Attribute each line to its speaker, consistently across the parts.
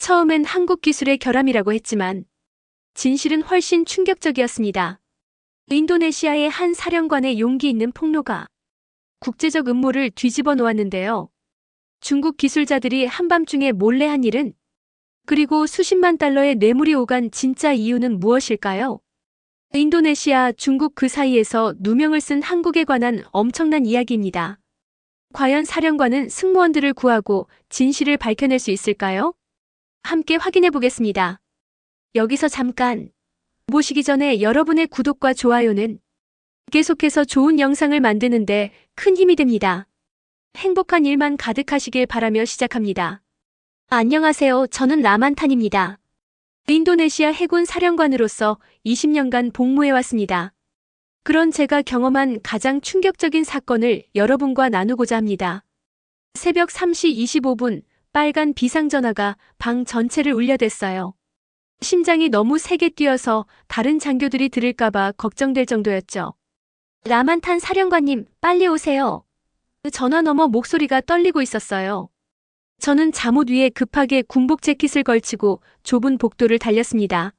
Speaker 1: 처음엔 한국 기술의 결함이라고 했지만 진실은 훨씬 충격적이었습니다. 인도네시아의 한 사령관의 용기 있는 폭로가 국제적 음모를 뒤집어 놓았는데요. 중국 기술자들이 한밤중에 몰래 한 일은, 그리고 수십만 달러의 뇌물이 오간 진짜 이유는 무엇일까요? 인도네시아, 중국 그 사이에서 누명을 쓴 한국에 관한 엄청난 이야기입니다. 과연 사령관은 승무원들을 구하고 진실을 밝혀낼 수 있을까요? 함께 확인해 보겠습니다. 여기서 잠깐 보시기 전에 여러분의 구독과 좋아요는 계속해서 좋은 영상을 만드는데 큰 힘이 됩니다. 행복한 일만 가득하시길 바라며 시작합니다. 안녕하세요. 저는 라만탄입니다. 인도네시아 해군 사령관으로서 20년간 복무해왔습니다. 그런 제가 경험한 가장 충격적인 사건을 여러분과 나누고자 합니다. 새벽 3시 25분 빨간 비상전화가 방 전체를 울려댔어요. 심장이 너무 세게 뛰어서 다른 장교들이 들을까봐 걱정될 정도였죠. 라만탄 사령관님, 빨리 오세요. 전화 너머 목소리가 떨리고 있었어요. 저는 잠옷 위에 급하게 군복 재킷을 걸치고 좁은 복도를 달렸습니다.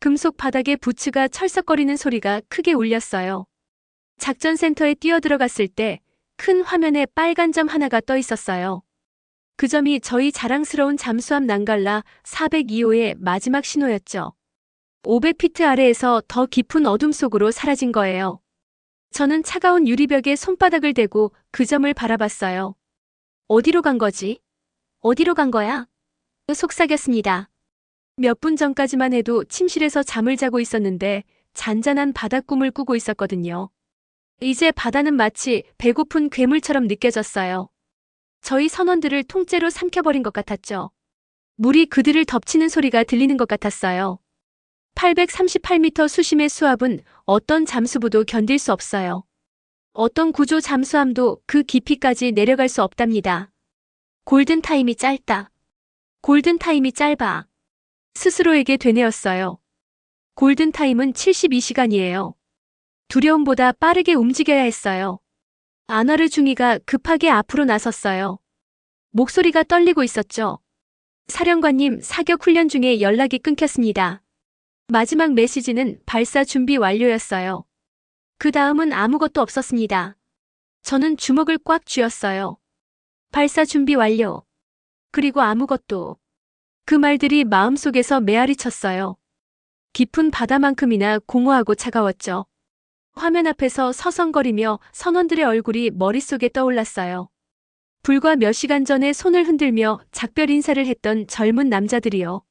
Speaker 1: 금속 바닥에 부츠가 철썩거리는 소리가 크게 울렸어요. 작전센터에 뛰어들어갔을 때 큰 화면에 빨간 점 하나가 떠 있었어요. 그 점이 저희 자랑스러운 잠수함 낭갈라 402호의 마지막 신호였죠. 500피트 아래에서 더 깊은 어둠 속으로 사라진 거예요. 저는 차가운 유리벽에 손바닥을 대고 그 점을 바라봤어요. 어디로 간 거지? 어디로 간 거야? 속삭였습니다. 몇 분 전까지만 해도 침실에서 잠을 자고 있었는데 잔잔한 바닷꿈을 꾸고 있었거든요. 이제 바다는 마치 배고픈 괴물처럼 느껴졌어요. 저희 선원들을 통째로 삼켜버린 것 같았죠. 물이 그들을 덮치는 소리가 들리는 것 같았어요. 838m 수심의 수압은 어떤 잠수부도 견딜 수 없어요. 어떤 구조 잠수함도 그 깊이까지 내려갈 수 없답니다. 골든타임이 짧다. 골든타임이 짧아. 스스로에게 되뇌었어요. 골든타임은 72시간이에요. 두려움보다 빠르게 움직여야 했어요. 아너르 중위가 급하게 앞으로 나섰어요. 목소리가 떨리고 있었죠. 사령관님, 사격 훈련 중에 연락이 끊겼습니다. 마지막 메시지는 발사 준비 완료였어요. 그 다음은 아무것도 없었습니다. 저는 주먹을 꽉 쥐었어요. 발사 준비 완료. 그리고 아무것도. 그 말들이 마음속에서 메아리 쳤어요. 깊은 바다만큼이나 공허하고 차가웠죠. 화면 앞에서 서성거리며 선원들의 얼굴이 머릿속에 떠올랐어요. 불과 몇 시간 전에 손을 흔들며 작별 인사를 했던 젊은 남자들이요.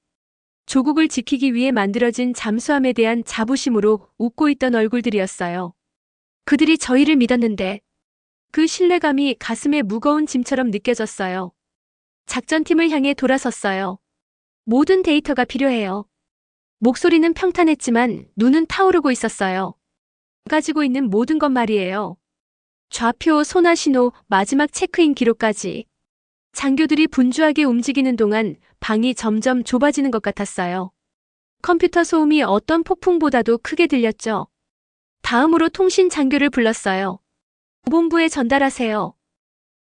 Speaker 1: 조국을 지키기 위해 만들어진 잠수함에 대한 자부심으로 웃고 있던 얼굴들이었어요. 그들이 저희를 믿었는데 그 신뢰감이 가슴에 무거운 짐처럼 느껴졌어요. 작전팀을 향해 돌아섰어요. 모든 데이터가 필요해요. 목소리는 평탄했지만 눈은 타오르고 있었어요. 가지고 있는 모든 것 말이에요. 좌표, 소나 신호, 마지막 체크인 기록까지. 장교들이 분주하게 움직이는 동안 방이 점점 좁아지는 것 같았어요. 컴퓨터 소음이 어떤 폭풍보다도 크게 들렸죠. 다음으로 통신 장교를 불렀어요. 본부에 전달하세요.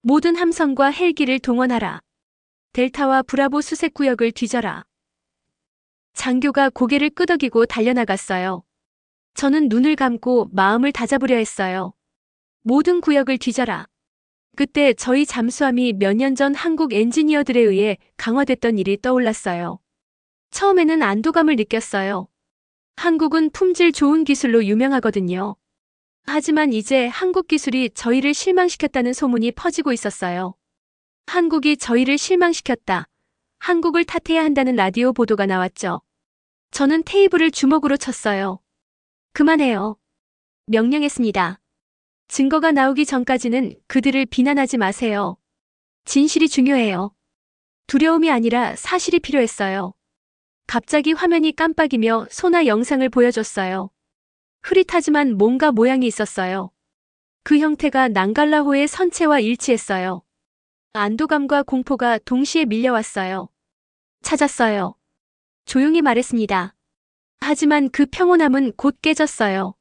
Speaker 1: 모든 함선과 헬기를 동원하라. 델타와 브라보 수색 구역을 뒤져라. 장교가 고개를 끄덕이고 달려나갔어요. 저는 눈을 감고 마음을 다잡으려 했어요. 모든 구역을 뒤져라. 그때 저희 잠수함이 몇 년 전 한국 엔지니어들에 의해 강화됐던 일이 떠올랐어요. 처음에는 안도감을 느꼈어요. 한국은 품질 좋은 기술로 유명하거든요. 하지만 이제 한국 기술이 저희를 실망시켰다는 소문이 퍼지고 있었어요. 한국이 저희를 실망시켰다. 한국을 탓해야 한다는 라디오 보도가 나왔죠. 저는 테이블을 주먹으로 쳤어요. 그만해요. 명령했습니다. 증거가 나오기 전까지는 그들을 비난하지 마세요. 진실이 중요해요. 두려움이 아니라 사실이 필요했어요. 갑자기 화면이 깜빡이며 소나 영상을 보여줬어요. 흐릿하지만 뭔가 모양이 있었어요. 그 형태가 낭갈라호의 선체와 일치했어요. 안도감과 공포가 동시에 밀려왔어요. 찾았어요. 조용히 말했습니다. 하지만 그 평온함은 곧 깨졌어요.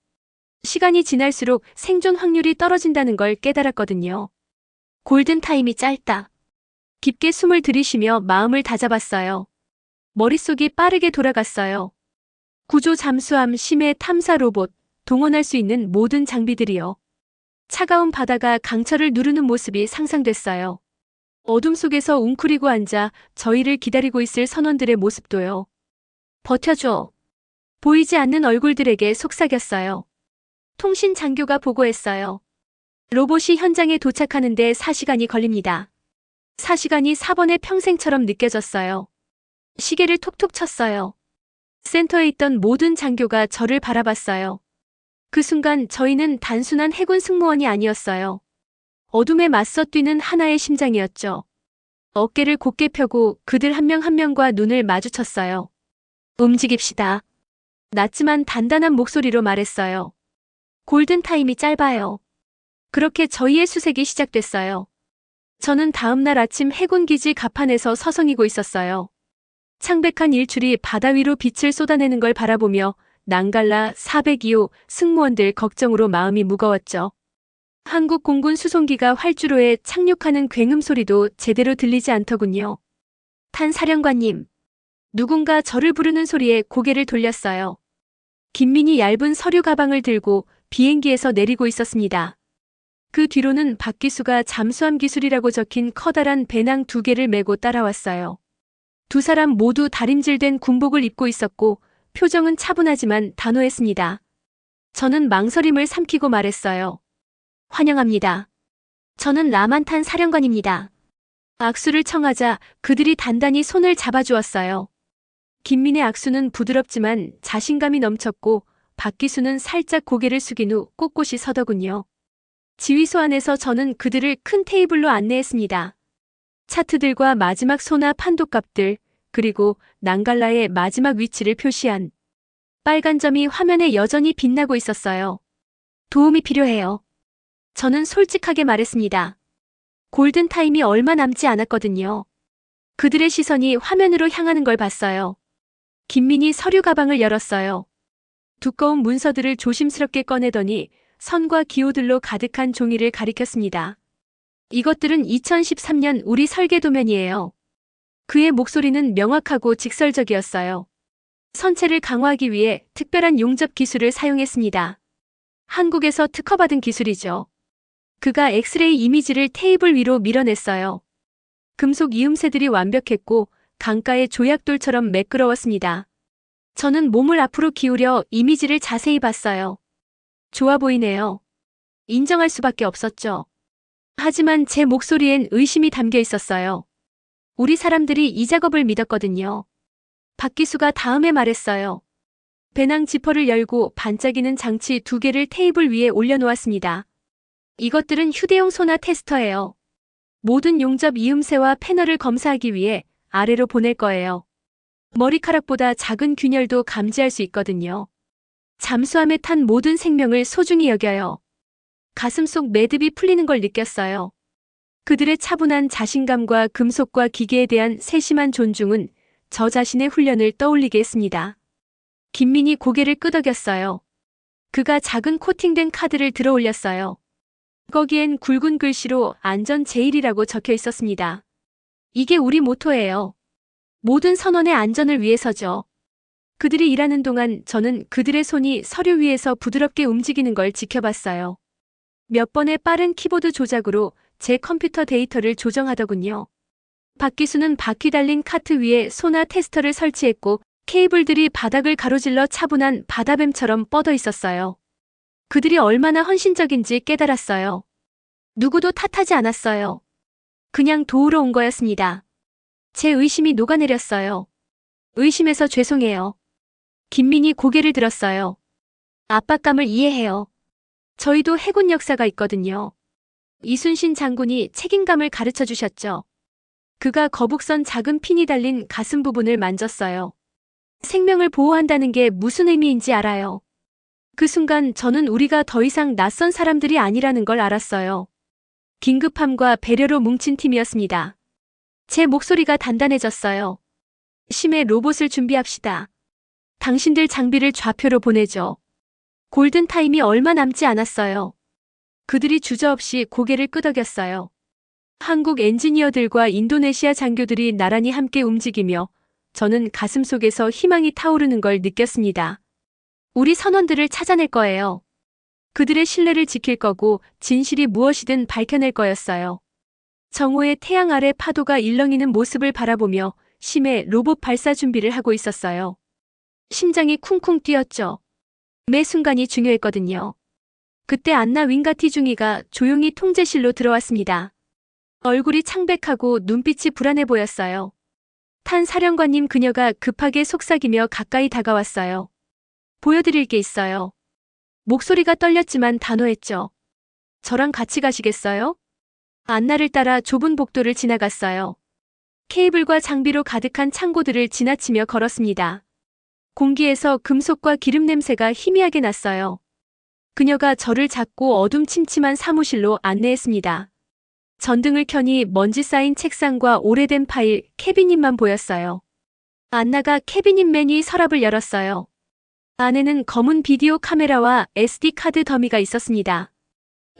Speaker 1: 시간이 지날수록 생존 확률이 떨어진다는 걸 깨달았거든요. 골든타임이 짧다. 깊게 숨을 들이쉬며 마음을 다잡았어요. 머릿속이 빠르게 돌아갔어요. 구조 잠수함, 심해 탐사 로봇, 동원할 수 있는 모든 장비들이요. 차가운 바다가 강철을 누르는 모습이 상상됐어요. 어둠 속에서 웅크리고 앉아 저희를 기다리고 있을 선원들의 모습도요. 버텨줘. 보이지 않는 얼굴들에게 속삭였어요. 통신 장교가 보고했어요. 로봇이 현장에 도착하는데 4시간이 걸립니다. 4시간이 4번의 평생처럼 느껴졌어요. 시계를 톡톡 쳤어요. 센터에 있던 모든 장교가 저를 바라봤어요. 그 순간 저희는 단순한 해군 승무원이 아니었어요. 어둠에 맞서 뛰는 하나의 심장이었죠. 어깨를 곧게 펴고 그들 한 명 한 명과 눈을 마주쳤어요. 움직입시다. 낮지만 단단한 목소리로 말했어요. 골든타임이 짧아요. 그렇게 저희의 수색이 시작됐어요. 저는 다음날 아침 해군기지 갑판에서 서성이고 있었어요. 창백한 일출이 바다 위로 빛을 쏟아내는 걸 바라보며 낭갈라 402호 승무원들 걱정으로 마음이 무거웠죠. 한국 공군 수송기가 활주로에 착륙하는 굉음 소리도 제대로 들리지 않더군요. 탄사령관님. 누군가 저를 부르는 소리에 고개를 돌렸어요. 김민이 얇은 서류 가방을 들고 비행기에서 내리고 있었습니다. 그 뒤로는 박기수가 잠수함 기술이라고 적힌 커다란 배낭 2개를 메고 따라왔어요. 두 사람 모두 다림질된 군복을 입고 있었고 표정은 차분하지만 단호했습니다. 저는 망설임을 삼키고 말했어요. 환영합니다. 저는 라만탄 사령관입니다. 악수를 청하자 그들이 단단히 손을 잡아주었어요. 김민의 악수는 부드럽지만 자신감이 넘쳤고 박기수는 살짝 고개를 숙인 후 꼿꼿이 서더군요. 지휘소 안에서 저는 그들을 큰 테이블로 안내했습니다. 차트들과 마지막 소나 판독값들, 그리고 낭갈라의 마지막 위치를 표시한 빨간 점이 화면에 여전히 빛나고 있었어요. 도움이 필요해요. 저는 솔직하게 말했습니다. 골든타임이 얼마 남지 않았거든요. 그들의 시선이 화면으로 향하는 걸 봤어요. 김민이 서류 가방을 열었어요. 두꺼운 문서들을 조심스럽게 꺼내더니 선과 기호들로 가득한 종이를 가리켰습니다. 이것들은 2013년 우리 설계 도면이에요. 그의 목소리는 명확하고 직설적이었어요. 선체를 강화하기 위해 특별한 용접 기술을 사용했습니다. 한국에서 특허받은 기술이죠. 그가 엑스레이 이미지를 테이블 위로 밀어냈어요. 금속 이음새들이 완벽했고 강가의 조약돌처럼 매끄러웠습니다. 저는 몸을 앞으로 기울여 이미지를 자세히 봤어요. 좋아 보이네요. 인정할 수밖에 없었죠. 하지만 제 목소리엔 의심이 담겨 있었어요. 우리 사람들이 이 작업을 믿었거든요. 박기수가 다음에 말했어요. 배낭 지퍼를 열고 반짝이는 장치 2개를 테이블 위에 올려놓았습니다. 이것들은 휴대용 소나 테스터예요. 모든 용접 이음새와 패널을 검사하기 위해 아래로 보낼 거예요. 머리카락보다 작은 균열도 감지할 수 있거든요. 잠수함에 탄 모든 생명을 소중히 여겨요. 가슴속 매듭이 풀리는 걸 느꼈어요. 그들의 차분한 자신감과 금속과 기계에 대한 세심한 존중은 저 자신의 훈련을 떠올리게 했습니다. 김민이 고개를 끄덕였어요. 그가 작은 코팅된 카드를 들어 올렸어요. 거기엔 굵은 글씨로 안전 제일이라고 적혀 있었습니다. 이게 우리 모토예요. 모든 선원의 안전을 위해서죠. 그들이 일하는 동안 저는 그들의 손이 서류 위에서 부드럽게 움직이는 걸 지켜봤어요. 몇 번의 빠른 키보드 조작으로 제 컴퓨터 데이터를 조정하더군요. 박기수는 바퀴 달린 카트 위에 소나 테스터를 설치했고 케이블들이 바닥을 가로질러 차분한 바다뱀처럼 뻗어 있었어요. 그들이 얼마나 헌신적인지 깨달았어요. 누구도 탓하지 않았어요. 그냥 도우러 온 거였습니다. 제 의심이 녹아내렸어요. 의심해서 죄송해요. 김민이 고개를 들었어요. 압박감을 이해해요. 저희도 해군 역사가 있거든요. 이순신 장군이 책임감을 가르쳐 주셨죠. 그가 거북선 작은 핀이 달린 가슴 부분을 만졌어요. 생명을 보호한다는 게 무슨 의미인지 알아요. 그 순간 저는 우리가 더 이상 낯선 사람들이 아니라는 걸 알았어요. 긴급함과 배려로 뭉친 팀이었습니다. 제 목소리가 단단해졌어요. 심해 로봇을 준비합시다. 당신들 장비를 좌표로 보내죠. 골든타임이 얼마 남지 않았어요. 그들이 주저없이 고개를 끄덕였어요. 한국 엔지니어들과 인도네시아 장교들이 나란히 함께 움직이며 저는 가슴속에서 희망이 타오르는 걸 느꼈습니다. 우리 선원들을 찾아낼 거예요. 그들의 신뢰를 지킬 거고 진실이 무엇이든 밝혀낼 거였어요. 정오의 태양 아래 파도가 일렁이는 모습을 바라보며 심해 로봇 발사 준비를 하고 있었어요. 심장이 쿵쿵 뛰었죠. 매 순간이 중요했거든요. 그때 안나 윙가티 중위가 조용히 통제실로 들어왔습니다. 얼굴이 창백하고 눈빛이 불안해 보였어요. 탄 사령관님, 그녀가 급하게 속삭이며 가까이 다가왔어요. 보여드릴 게 있어요. 목소리가 떨렸지만 단호했죠. 저랑 같이 가시겠어요? 안나를 따라 좁은 복도를 지나갔어요. 케이블과 장비로 가득한 창고들을 지나치며 걸었습니다. 공기에서 금속과 기름 냄새가 희미하게 났어요. 그녀가 저를 잡고 어둠침침한 사무실로 안내했습니다. 전등을 켜니 먼지 쌓인 책상과 오래된 파일, 캐비닛만 보였어요. 안나가 캐비닛 맨 위 서랍을 열었어요. 안에는 검은 비디오 카메라와 SD 카드 더미가 있었습니다.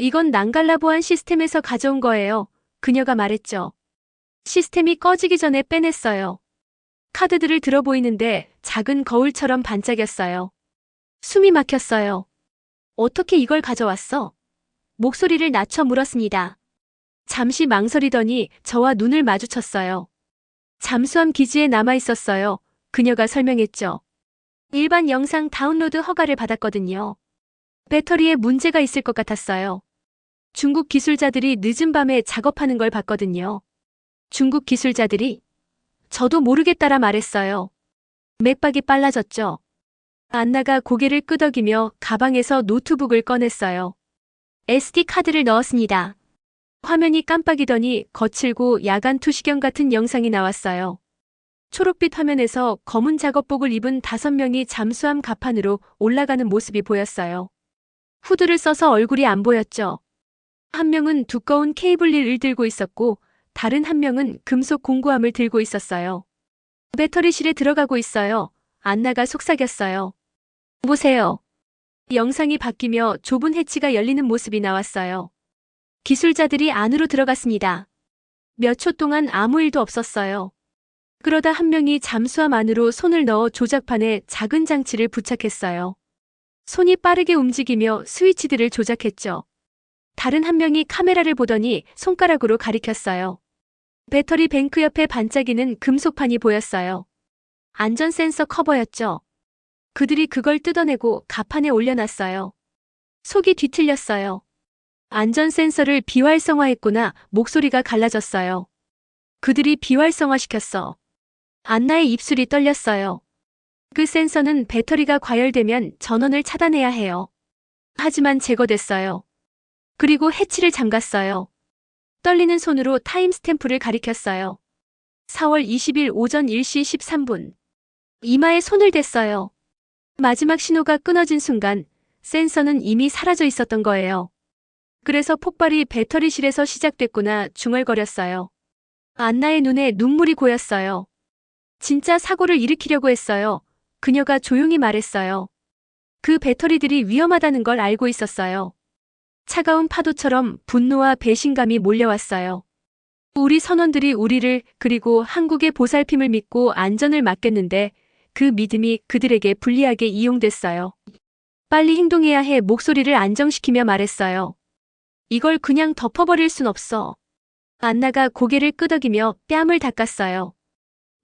Speaker 1: 이건 난갈라 보안 시스템에서 가져온 거예요. 그녀가 말했죠. 시스템이 꺼지기 전에 빼냈어요. 카드들을 들어 보이는데 작은 거울처럼 반짝였어요. 숨이 막혔어요. 어떻게 이걸 가져왔어? 목소리를 낮춰 물었습니다. 잠시 망설이더니 저와 눈을 마주쳤어요. 잠수함 기지에 남아 있었어요. 그녀가 설명했죠. 일반 영상 다운로드 허가를 받았거든요. 배터리에 문제가 있을 것 같았어요. 중국 기술자들이 늦은 밤에 작업하는 걸 봤거든요. 중국 기술자들이? 저도 모르겠다라 말했어요. 맥박이 빨라졌죠. 안나가 고개를 끄덕이며 가방에서 노트북을 꺼냈어요. SD 카드를 넣었습니다. 화면이 깜빡이더니 거칠고 야간 투시경 같은 영상이 나왔어요. 초록빛 화면에서 검은 작업복을 입은 5명이 잠수함 갑판으로 올라가는 모습이 보였어요. 후드를 써서 얼굴이 안 보였죠. 한 명은 두꺼운 케이블리를 들고 있었고 다른 한 명은 금속 공구함을 들고 있었어요. 배터리실에 들어가고 있어요. 안나가 속삭였어요. 보세요. 영상이 바뀌며 좁은 해치가 열리는 모습이 나왔어요. 기술자들이 안으로 들어갔습니다. 몇 초 동안 아무 일도 없었어요. 그러다 한 명이 잠수함 안으로 손을 넣어 조작판에 작은 장치를 부착했어요. 손이 빠르게 움직이며 스위치들을 조작했죠. 다른 한 명이 카메라를 보더니 손가락으로 가리켰어요. 배터리 뱅크 옆에 반짝이는 금속판이 보였어요. 안전 센서 커버였죠. 그들이 그걸 뜯어내고 갑판에 올려놨어요. 속이 뒤틀렸어요. 안전 센서를 비활성화했구나. 목소리가 갈라졌어요. 그들이 비활성화시켰어. 안나의 입술이 떨렸어요. 그 센서는 배터리가 과열되면 전원을 차단해야 해요. 하지만 제거됐어요. 그리고 해치를 잠갔어요. 떨리는 손으로 타임스탬프를 가리켰어요. 4월 20일 오전 1시 13분. 이마에 손을 댔어요. 마지막 신호가 끊어진 순간 센서는 이미 사라져 있었던 거예요. 그래서 폭발이 배터리실에서 시작됐구나 중얼거렸어요. 안나의 눈에 눈물이 고였어요. 진짜 사고를 일으키려고 했어요. 그녀가 조용히 말했어요. 그 배터리들이 위험하다는 걸 알고 있었어요. 차가운 파도처럼 분노와 배신감이 몰려왔어요. 우리 선원들이 우리를 그리고 한국의 보살핌을 믿고 안전을 맡겼는데 그 믿음이 그들에게 불리하게 이용됐어요. 빨리 행동해야 해. 목소리를 안정시키며 말했어요. 이걸 그냥 덮어버릴 순 없어. 안나가 고개를 끄덕이며 뺨을 닦았어요.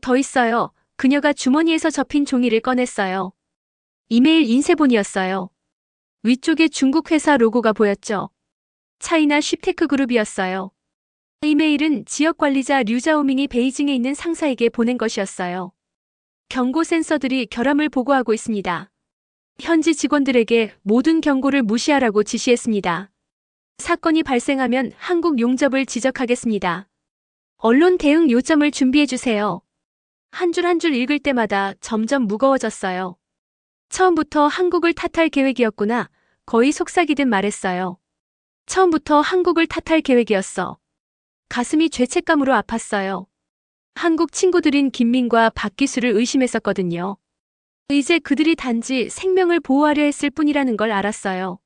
Speaker 1: 더 있어요. 그녀가 주머니에서 접힌 종이를 꺼냈어요. 이메일 인쇄본이었어요. 위쪽에 중국 회사 로고가 보였죠. 차이나 쉽테크 그룹이었어요. 이메일은 지역관리자 류자오밍이 베이징에 있는 상사에게 보낸 것이었어요. 경고 센서들이 결함을 보고하고 있습니다. 현지 직원들에게 모든 경고를 무시하라고 지시했습니다. 사건이 발생하면 한국 용접을 지적하겠습니다. 언론 대응 요점을 준비해주세요. 한 줄 한 줄 읽을 때마다 점점 무거워졌어요. 처음부터 한국을 탓할 계획이었구나. 거의 속삭이듯 말했어요. 처음부터 한국을 탓할 계획이었어. 가슴이 죄책감으로 아팠어요. 한국 친구들인 김민과 박기수를 의심했었거든요. 이제 그들이 단지 생명을 보호하려 했을 뿐이라는 걸 알았어요.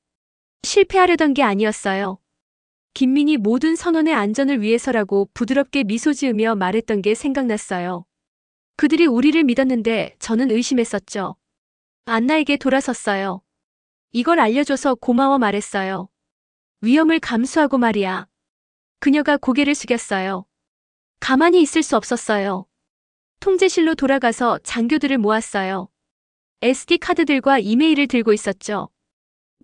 Speaker 1: 실패하려던 게 아니었어요. 김민이 모든 선원의 안전을 위해서라고 부드럽게 미소 지으며 말했던 게 생각났어요. 그들이 우리를 믿었는데 저는 의심했었죠. 안나에게 돌아섰어요. 이걸 알려줘서 고마워 말했어요. 위험을 감수하고 말이야. 그녀가 고개를 숙였어요. 가만히 있을 수 없었어요. 통제실로 돌아가서 장교들을 모았어요. SD 카드들과 이메일을 들고 있었죠.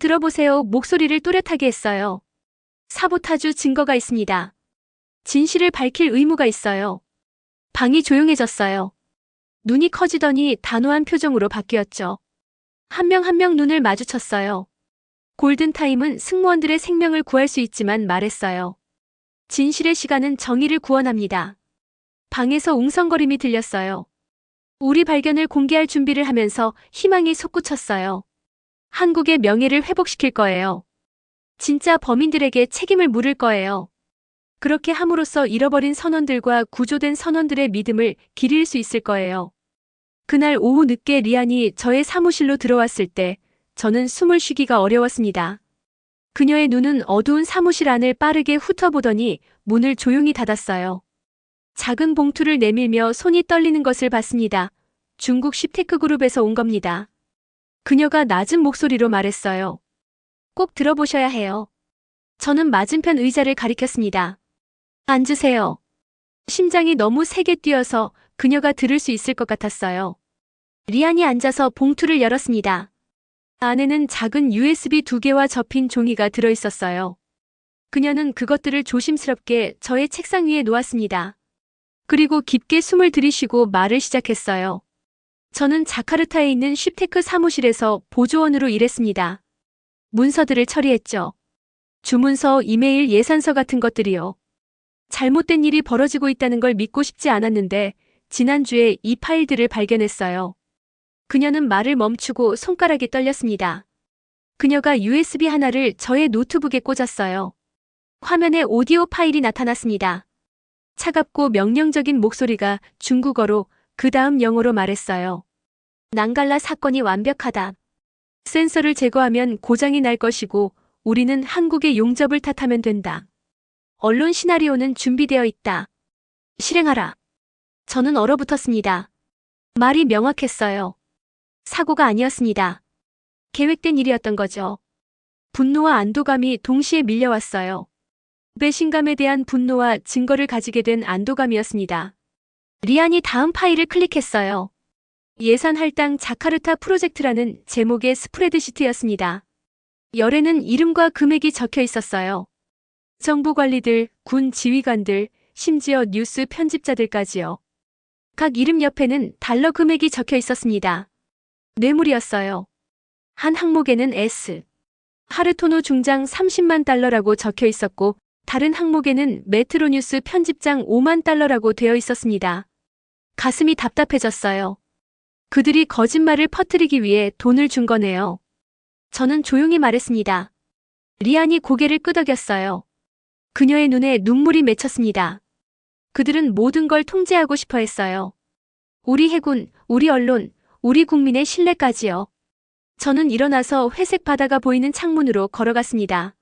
Speaker 1: 들어보세요. 목소리를 또렷하게 했어요. 사보타주 증거가 있습니다. 진실을 밝힐 의무가 있어요. 방이 조용해졌어요. 눈이 커지더니 단호한 표정으로 바뀌었죠. 한 명 한 명 눈을 마주쳤어요. 골든타임은 승무원들의 생명을 구할 수 있지만 말했어요. 진실의 시간은 정의를 구원합니다. 방에서 웅성거림이 들렸어요. 우리 발견을 공개할 준비를 하면서 희망이 솟구쳤어요. 한국의 명예를 회복시킬 거예요. 진짜 범인들에게 책임을 물을 거예요. 그렇게 함으로써 잃어버린 선원들과 구조된 선원들의 믿음을 기릴 수 있을 거예요. 그날 오후 늦게 리안이 저의 사무실로 들어왔을 때 저는 숨을 쉬기가 어려웠습니다. 그녀의 눈은 어두운 사무실 안을 빠르게 훑어보더니 문을 조용히 닫았어요. 작은 봉투를 내밀며 손이 떨리는 것을 봤습니다. 중국 쉽테크 그룹에서 온 겁니다. 그녀가 낮은 목소리로 말했어요. 꼭 들어보셔야 해요. 저는 맞은편 의자를 가리켰습니다. 앉으세요. 심장이 너무 세게 뛰어서 그녀가 들을 수 있을 것 같았어요. 리안이 앉아서 봉투를 열었습니다. 안에는 작은 USB 2개와 접힌 종이가 들어있었어요. 그녀는 그것들을 조심스럽게 저의 책상 위에 놓았습니다. 그리고 깊게 숨을 들이쉬고 말을 시작했어요. 저는 자카르타에 있는 쉽테크 사무실에서 보조원으로 일했습니다. 문서들을 처리했죠. 주문서, 이메일, 예산서 같은 것들이요. 잘못된 일이 벌어지고 있다는 걸 믿고 싶지 않았는데 지난주에 이 파일들을 발견했어요. 그녀는 말을 멈추고 손가락이 떨렸습니다. 그녀가 USB 하나를 저의 노트북에 꽂았어요. 화면에 오디오 파일이 나타났습니다. 차갑고 명령적인 목소리가 중국어로 그 다음 영어로 말했어요. 낭갈라 사건이 완벽하다. 센서를 제거하면 고장이 날 것이고 우리는 한국의 용접을 탓하면 된다. 언론 시나리오는 준비되어 있다. 실행하라. 저는 얼어붙었습니다. 말이 명확했어요. 사고가 아니었습니다. 계획된 일이었던 거죠. 분노와 안도감이 동시에 밀려왔어요. 배신감에 대한 분노와 증거를 가지게 된 안도감이었습니다. 리안이 다음 파일을 클릭했어요. 예산 할당 자카르타 프로젝트라는 제목의 스프레드시트였습니다. 열에는 이름과 금액이 적혀 있었어요. 정부 관리들, 군 지휘관들, 심지어 뉴스 편집자들까지요. 각 이름 옆에는 달러 금액이 적혀 있었습니다. 뇌물이었어요. 한 항목에는 S. 하르토노 중장 30만 달러라고 적혀 있었고 다른 항목에는 메트로뉴스 편집장 5만 달러라고 되어 있었습니다. 가슴이 답답해졌어요. 그들이 거짓말을 퍼뜨리기 위해 돈을 준 거네요. 저는 조용히 말했습니다. 리안이 고개를 끄덕였어요. 그녀의 눈에 눈물이 맺혔습니다. 그들은 모든 걸 통제하고 싶어 했어요. 우리 해군, 우리 언론, 우리 국민의 신뢰까지요. 저는 일어나서 회색 바다가 보이는 창문으로 걸어갔습니다.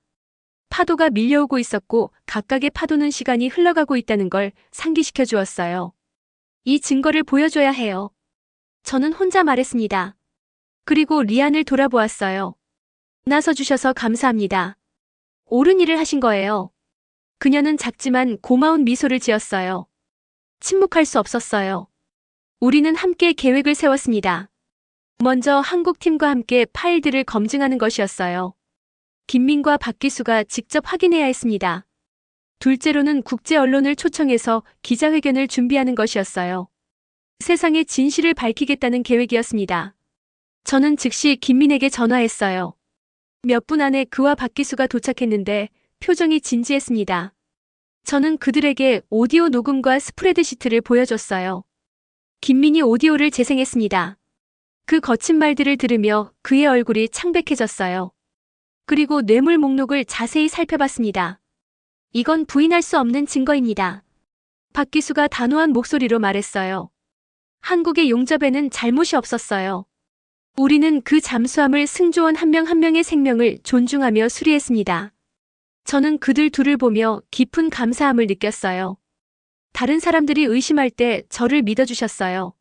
Speaker 1: 파도가 밀려오고 있었고 각각의 파도는 시간이 흘러가고 있다는 걸 상기시켜 주었어요. 이 증거를 보여줘야 해요. 저는 혼자 말했습니다. 그리고 리안을 돌아보았어요. 나서주셔서 감사합니다. 옳은 일을 하신 거예요. 그녀는 작지만 고마운 미소를 지었어요. 침묵할 수 없었어요. 우리는 함께 계획을 세웠습니다. 먼저 한국팀과 함께 파일들을 검증하는 것이었어요. 김민과 박기수가 직접 확인해야 했습니다. 둘째로는 국제 언론을 초청해서 기자회견을 준비하는 것이었어요. 세상의 진실을 밝히겠다는 계획이었습니다. 저는 즉시 김민에게 전화했어요. 몇 분 안에 그와 박기수가 도착했는데 표정이 진지했습니다. 저는 그들에게 오디오 녹음과 스프레드시트를 보여줬어요. 김민이 오디오를 재생했습니다. 그 거친 말들을 들으며 그의 얼굴이 창백해졌어요. 그리고 뇌물 목록을 자세히 살펴봤습니다. 이건 부인할 수 없는 증거입니다. 박기수가 단호한 목소리로 말했어요. 한국의 용접에는 잘못이 없었어요. 우리는 그 잠수함을 승조원 한 명 한 명의 생명을 존중하며 수리했습니다. 저는 그들 둘을 보며 깊은 감사함을 느꼈어요. 다른 사람들이 의심할 때 저를 믿어주셨어요.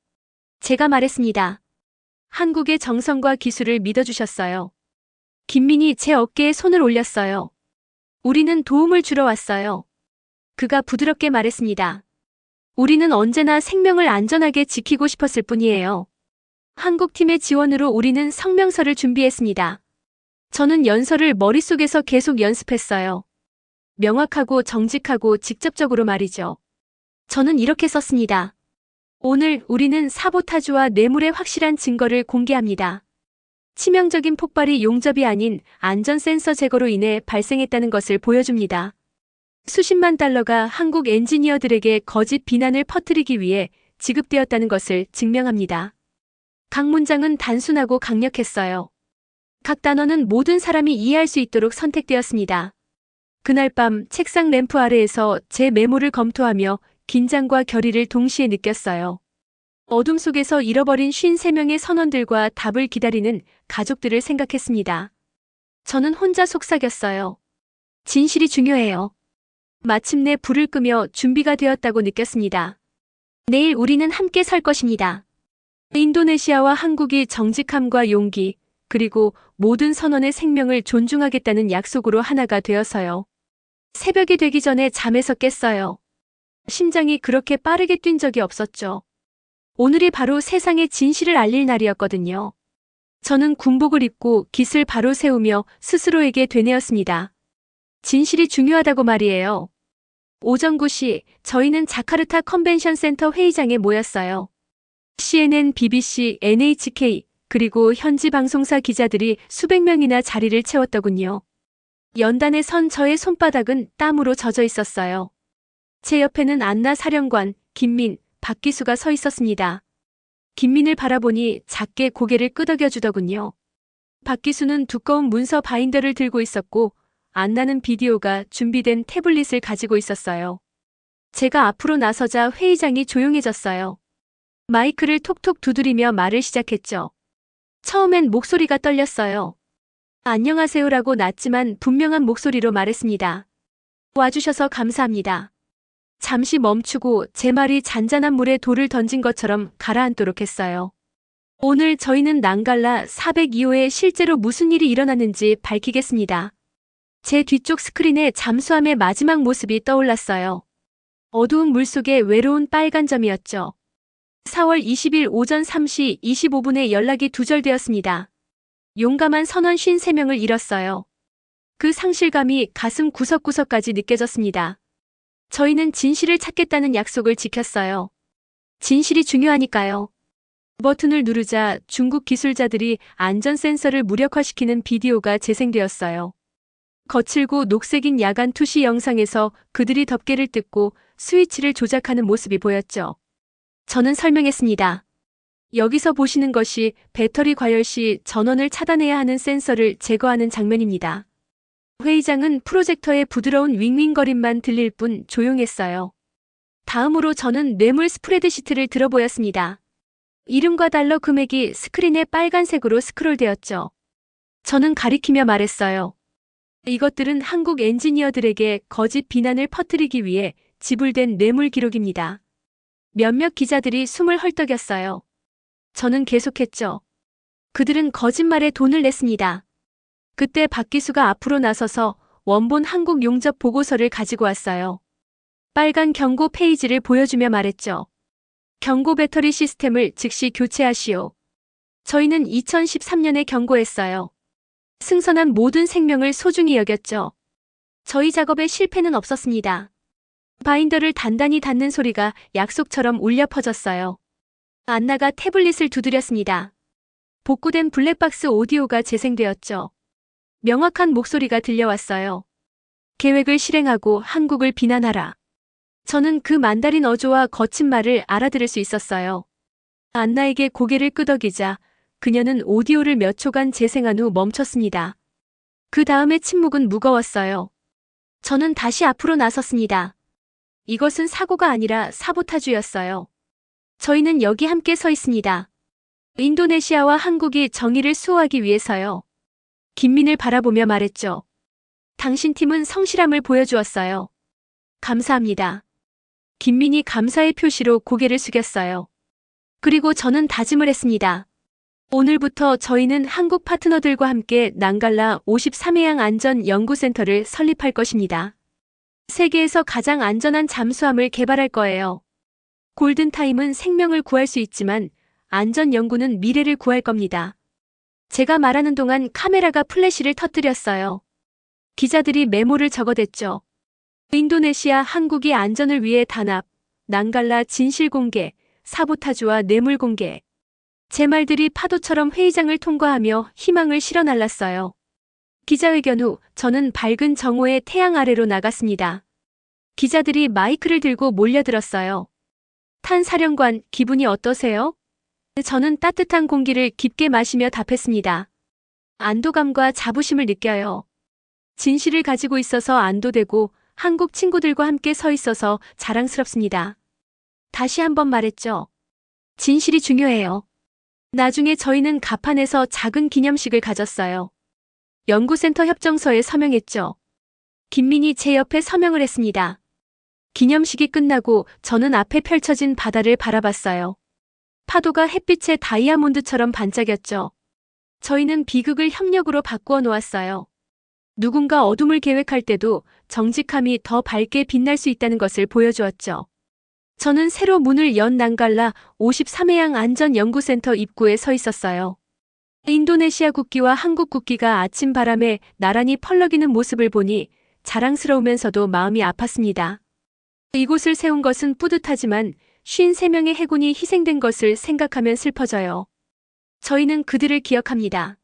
Speaker 1: 제가 말했습니다. 한국의 정성과 기술을 믿어주셨어요. 김민이 제 어깨에 손을 올렸어요. 우리는 도움을 주러 왔어요. 그가 부드럽게 말했습니다. 우리는 언제나 생명을 안전하게 지키고 싶었을 뿐이에요. 한국팀의 지원으로 우리는 성명서를 준비했습니다. 저는 연설을 머릿속에서 계속 연습했어요. 명확하고 정직하고 직접적으로 말이죠. 저는 이렇게 썼습니다. 오늘 우리는 사보타주와 뇌물의 확실한 증거를 공개합니다. 치명적인 폭발이 용접이 아닌 안전 센서 제거로 인해 발생했다는 것을 보여줍니다. 수십만 달러가 한국 엔지니어들에게 거짓 비난을 퍼뜨리기 위해 지급되었다는 것을 증명합니다. 각 문장은 단순하고 강력했어요. 각 단어는 모든 사람이 이해할 수 있도록 선택되었습니다. 그날 밤 책상 램프 아래에서 제 메모를 검토하며 긴장과 결의를 동시에 느꼈어요. 어둠 속에서 잃어버린 53명의 선원들과 답을 기다리는 가족들을 생각했습니다. 저는 혼자 속삭였어요. 진실이 중요해요. 마침내 불을 끄며 준비가 되었다고 느꼈습니다. 내일 우리는 함께 설 것입니다. 인도네시아와 한국이 정직함과 용기, 그리고 모든 선원의 생명을 존중하겠다는 약속으로 하나가 되어서요. 새벽이 되기 전에 잠에서 깼어요. 심장이 그렇게 빠르게 뛴 적이 없었죠. 오늘이 바로 세상의 진실을 알릴 날이었거든요. 저는 군복을 입고 깃을 바로 세우며 스스로에게 되뇌었습니다. 진실이 중요하다고 말이에요. 오전 9시 저희는 자카르타 컨벤션 센터 회의장에 모였어요. CNN, BBC, NHK, 그리고 현지 방송사 기자들이 수백 명이나 자리를 채웠더군요. 연단에 선 저의 손바닥은 땀으로 젖어 있었어요. 제 옆에는 안나 사령관, 김민, 박기수가 서 있었습니다. 김민을 바라보니 작게 고개를 끄덕여 주더군요. 박기수는 두꺼운 문서 바인더를 들고 있었고 안나는 비디오가 준비된 태블릿을 가지고 있었어요. 제가 앞으로 나서자 회의장이 조용해졌어요. 마이크를 톡톡 두드리며 말을 시작했죠. 처음엔 목소리가 떨렸어요. 안녕하세요라고 낮지만 분명한 목소리로 말했습니다. 와주셔서 감사합니다. 잠시 멈추고 제 말이 잔잔한 물에 돌을 던진 것처럼 가라앉도록 했어요. 오늘 저희는 낭갈라 402호에 실제로 무슨 일이 일어났는지 밝히겠습니다. 제 뒤쪽 스크린에 잠수함의 마지막 모습이 떠올랐어요. 어두운 물속에 외로운 빨간 점이었죠. 4월 20일 오전 3시 25분에 연락이 두절되었습니다. 용감한 선원 53명을 잃었어요. 그 상실감이 가슴 구석구석까지 느껴졌습니다. 저희는 진실을 찾겠다는 약속을 지켰어요. 진실이 중요하니까요. 버튼을 누르자 중국 기술자들이 안전 센서를 무력화시키는 비디오가 재생되었어요. 거칠고 녹색인 야간 투시 영상에서 그들이 덮개를 뜯고 스위치를 조작하는 모습이 보였죠. 저는 설명했습니다. 여기서 보시는 것이 배터리 과열 시 전원을 차단해야 하는 센서를 제거하는 장면입니다. 회의장은 프로젝터의 부드러운 윙윙거림만 들릴 뿐 조용했어요. 다음으로 저는 뇌물 스프레드시트를 들어보였습니다. 이름과 달러 금액이 스크린에 빨간색으로 스크롤되었죠. 저는 가리키며 말했어요. 이것들은 한국 엔지니어들에게 거짓 비난을 퍼뜨리기 위해 지불된 뇌물 기록입니다. 몇몇 기자들이 숨을 헐떡였어요. 저는 계속했죠. 그들은 거짓말에 돈을 냈습니다. 그때 박기수가 앞으로 나서서 원본 한국 용접 보고서를 가지고 왔어요. 빨간 경고 페이지를 보여주며 말했죠. 경고 배터리 시스템을 즉시 교체하시오. 저희는 2013년에 경고했어요. 승선한 모든 생명을 소중히 여겼죠. 저희 작업에 실패는 없었습니다. 바인더를 단단히 닫는 소리가 약속처럼 울려 퍼졌어요. 안나가 태블릿을 두드렸습니다. 복구된 블랙박스 오디오가 재생되었죠. 명확한 목소리가 들려왔어요. 계획을 실행하고 한국을 비난하라. 저는 그 만다린 어조와 거친 말을 알아들을 수 있었어요. 안나에게 고개를 끄덕이자 그녀는 오디오를 몇 초간 재생한 후 멈췄습니다. 그 다음의 침묵은 무거웠어요. 저는 다시 앞으로 나섰습니다. 이것은 사고가 아니라 사보타주였어요. 저희는 여기 함께 서 있습니다. 인도네시아와 한국이 정의를 수호하기 위해서요. 김민을 바라보며 말했죠. 당신 팀은 성실함을 보여주었어요. 감사합니다. 김민이 감사의 표시로 고개를 숙였어요. 그리고 저는 다짐을 했습니다. 오늘부터 저희는 한국 파트너들과 함께 난갈라 53해양 안전연구센터를 설립할 것입니다. 세계에서 가장 안전한 잠수함을 개발할 거예요. 골든타임은 생명을 구할 수 있지만 안전연구는 미래를 구할 겁니다. 제가 말하는 동안 카메라가 플래시를 터뜨렸어요. 기자들이 메모를 적어댔죠. 인도네시아 한국이 안전을 위해 단합, 난갈라 진실 공개, 사보타주와 뇌물 공개. 제 말들이 파도처럼 회의장을 통과하며 희망을 실어 날랐어요. 기자회견 후 저는 밝은 정오의 태양 아래로 나갔습니다. 기자들이 마이크를 들고 몰려들었어요. 탄 사령관, 기분이 어떠세요? 저는 따뜻한 공기를 깊게 마시며 답했습니다. 안도감과 자부심을 느껴요. 진실을 가지고 있어서 안도되고 한국 친구들과 함께 서 있어서 자랑스럽습니다. 다시 한번 말했죠. 진실이 중요해요. 나중에 저희는 가판에서 작은 기념식을 가졌어요. 연구센터 협정서에 서명했죠. 김민희 제 옆에 서명을 했습니다. 기념식이 끝나고 저는 앞에 펼쳐진 바다를 바라봤어요. 파도가 햇빛의 다이아몬드처럼 반짝였죠. 저희는 비극을 협력으로 바꾸어 놓았어요. 누군가 어둠을 계획할 때도 정직함이 더 밝게 빛날 수 있다는 것을 보여주었죠. 저는 새로 문을 연 난갈라 53해양 안전연구센터 입구에 서 있었어요. 인도네시아 국기와 한국 국기가 아침 바람에 나란히 펄럭이는 모습을 보니 자랑스러우면서도 마음이 아팠습니다. 이곳을 세운 것은 뿌듯하지만 53명의 해군이 희생된 것을 생각하면 슬퍼져요. 저희는 그들을 기억합니다.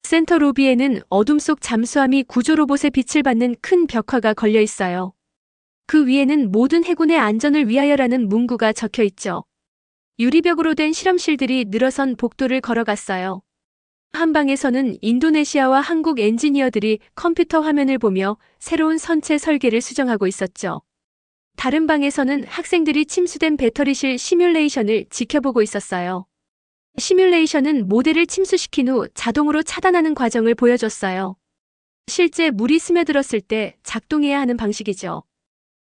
Speaker 1: 센터 로비에는 어둠 속 잠수함이 구조 로봇의 빛을 받는 큰 벽화가 걸려 있어요. 그 위에는 모든 해군의 안전을 위하여라는 문구가 적혀 있죠. 유리벽으로 된 실험실들이 늘어선 복도를 걸어갔어요. 한 방에서는 인도네시아와 한국 엔지니어들이 컴퓨터 화면을 보며 새로운 선체 설계를 수정하고 있었죠. 다른 방에서는 학생들이 침수된 배터리실 시뮬레이션을 지켜보고 있었어요. 시뮬레이션은 모델을 침수시킨 후 자동으로 차단하는 과정을 보여줬어요. 실제 물이 스며들었을 때 작동해야 하는 방식이죠.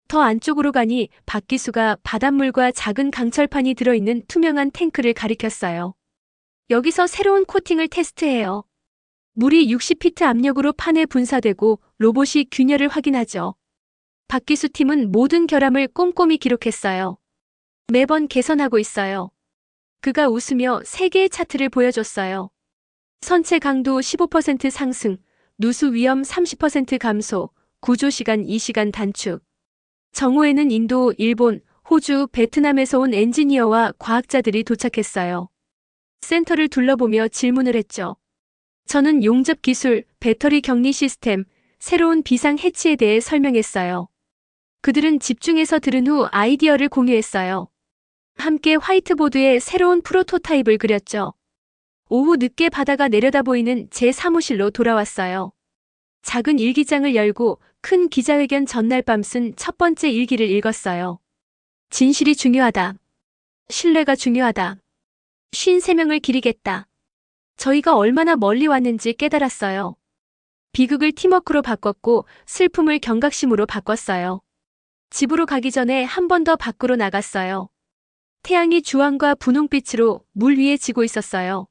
Speaker 1: 더 안쪽으로 가니 밖기수가 바닷물과 작은 강철판이 들어있는 투명한 탱크를 가리켰어요. 여기서 새로운 코팅을 테스트해요. 물이 60피트 압력으로 판에 분사되고 로봇이 균열을 확인하죠. 박기수 팀은 모든 결함을 꼼꼼히 기록했어요. 매번 개선하고 있어요. 그가 웃으며 세계의 차트를 보여줬어요. 선체 강도 15% 상승, 누수 위험 30% 감소, 구조 시간 2시간 단축. 정오에는 인도, 일본, 호주, 베트남에서 온 엔지니어와 과학자들이 도착했어요. 센터를 둘러보며 질문을 했죠. 저는 용접 기술, 배터리 격리 시스템, 새로운 비상 해치에 대해 설명했어요. 그들은 집중해서 들은 후 아이디어를 공유했어요. 함께 화이트보드에 새로운 프로토타입을 그렸죠. 오후 늦게 바다가 내려다 보이는 제 사무실로 돌아왔어요. 작은 일기장을 열고 큰 기자회견 전날 밤 쓴 첫 번째 일기를 읽었어요. 진실이 중요하다. 신뢰가 중요하다. 53명을 기리겠다. 저희가 얼마나 멀리 왔는지 깨달았어요. 비극을 팀워크로 바꿨고 슬픔을 경각심으로 바꿨어요. 집으로 가기 전에 한 번 더 밖으로 나갔어요. 태양이 주황과 분홍빛으로 물 위에 지고 있었어요.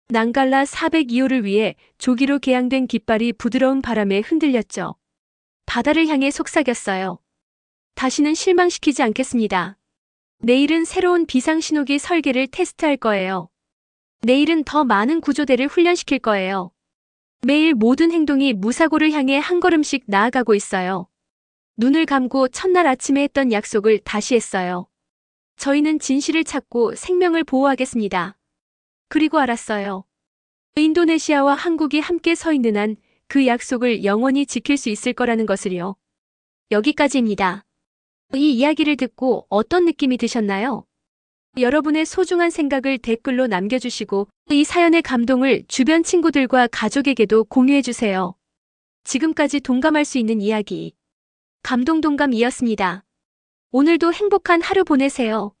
Speaker 1: 난갈라 402호를 위해 조기로 개양된 깃발이 부드러운 바람에 흔들렸죠. 바다를 향해 속삭였어요. 다시는 실망시키지 않겠습니다. 내일은 새로운 비상신호기 설계를 테스트할 거예요. 내일은 더 많은 구조대를 훈련시킬 거예요. 매일 모든 행동이 무사고를 향해 한 걸음씩 나아가고 있어요. 눈을 감고 첫날 아침에 했던 약속을 다시 했어요. 저희는 진실을 찾고 생명을 보호하겠습니다. 그리고 알았어요. 인도네시아와 한국이 함께 서 있는 한 그 약속을 영원히 지킬 수 있을 거라는 것을요. 여기까지입니다. 이 이야기를 듣고 어떤 느낌이 드셨나요? 여러분의 소중한 생각을 댓글로 남겨주시고 이 사연의 감동을 주변 친구들과 가족에게도 공유해주세요. 지금까지 동감할 수 있는 이야기 감동동감이었습니다. 오늘도 행복한 하루 보내세요.